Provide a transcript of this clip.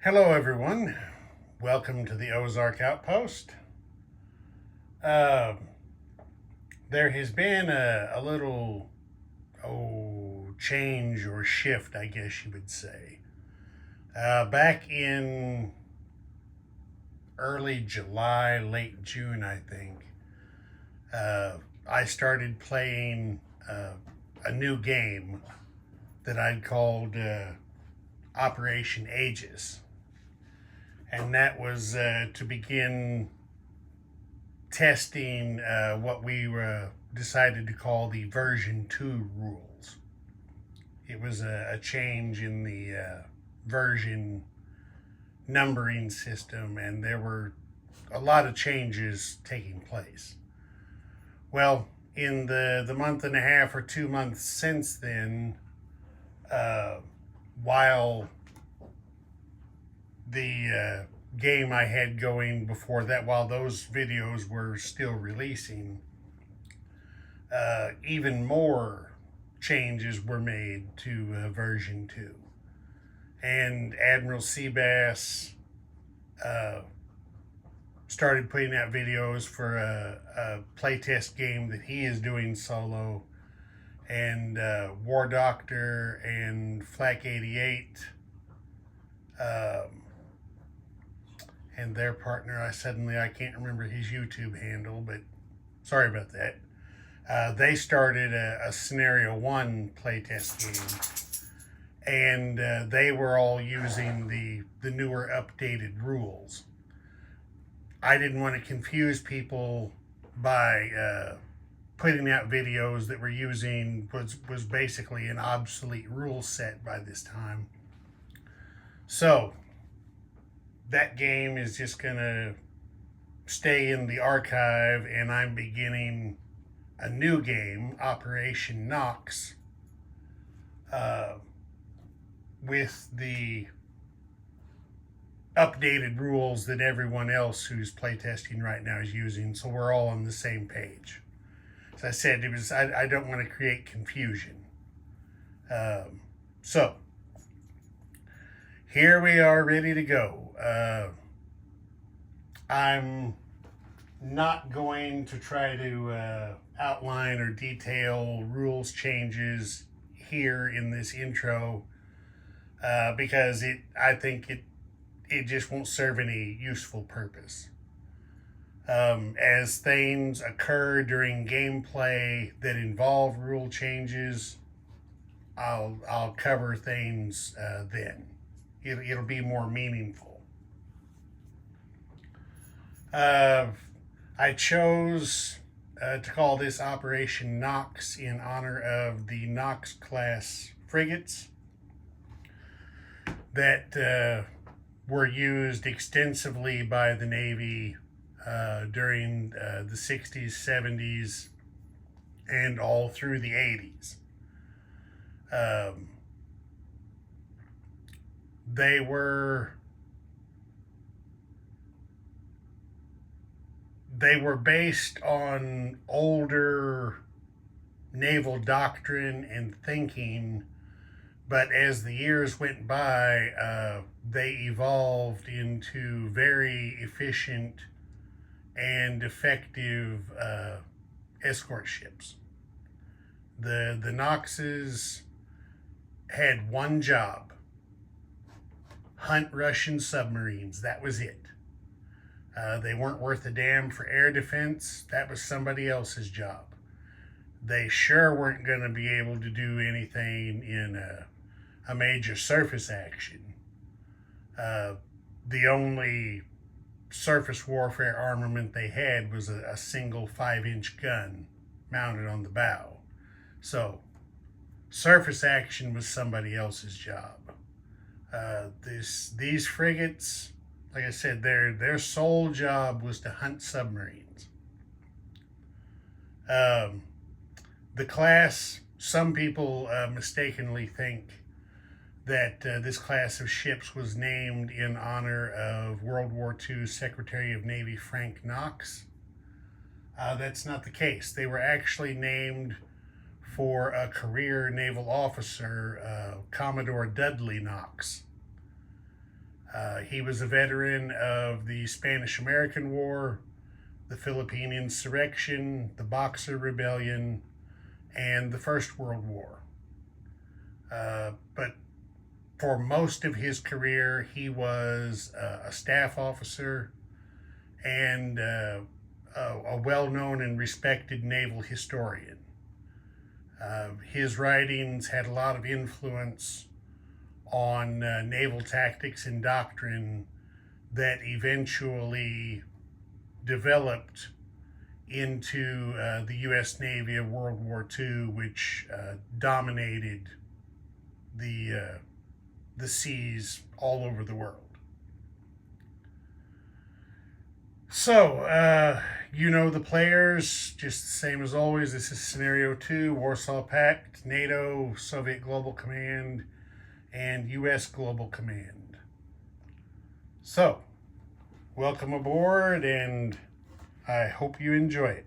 Hello, everyone. Welcome to the Ozark Outpost. Uh, there has been a little change or shift, I guess you would say. Back in early July, late June, I think, I started playing a new game that I'd called Operation Aegis. And that was to begin testing what we decided to call the version 2 rules. It was a change in the version numbering system, and there were a lot of changes taking place. Well, in the month and a half or 2 months since then, while the game I had going before that, while those videos were still releasing, even more changes were made to version 2. And Admiral Seabass started putting out videos for a playtest game that he is doing solo. And War Doctor and Flak 88 and their partner, I can't remember his YouTube handle, but sorry about that. They started a Scenario 1 playtest game, and they were all using the newer updated rules. I didn't want to confuse people by putting out videos that were using was basically an obsolete rule set by this time. So that game is just gonna stay in the archive, and I'm beginning a new game, Operation Knox, with the updated rules that everyone else who's playtesting right now is using, so we're all on the same page. As I said, I don't want to create confusion. So here we are, ready to go. I'm not going to try to outline or detail rules changes here in this intro because I think it just won't serve any useful purpose. As things occur during gameplay that involve rule changes, I'll cover things then. It'll be more meaningful. I chose to call this Operation Knox in honor of the Knox class frigates that were used extensively by the Navy during the 60s, 70s, and all through the 80s. They were based on older naval doctrine and thinking, but as the years went by, they evolved into very efficient and effective escort ships. The Knoxes had one job: hunt Russian submarines. That was it. They weren't worth a damn for air defense. That was somebody else's job. They sure weren't going to be able to do anything in a major surface action. The only surface warfare armament they had was a single 5-inch gun mounted on the bow. So surface action was somebody else's job. These frigates, like I said, their sole job was to hunt submarines. The class, some people mistakenly think that this class of ships was named in honor of World War II Secretary of Navy Frank Knox. That's not the case. They were actually named for a career naval officer, Commodore Dudley Knox. He was a veteran of the Spanish-American War, the Philippine Insurrection, the Boxer Rebellion, and the First World War. But for most of his career, he was a staff officer and a well-known and respected naval historian. His writings had a lot of influence on naval tactics and doctrine that eventually developed into the U.S. Navy of World War II, which dominated the seas all over the world. So, you know the players, just the same as always. This is Scenario 2, Warsaw Pact, NATO, Soviet Global Command, and U.S. Global Command. So, welcome aboard, and I hope you enjoy it.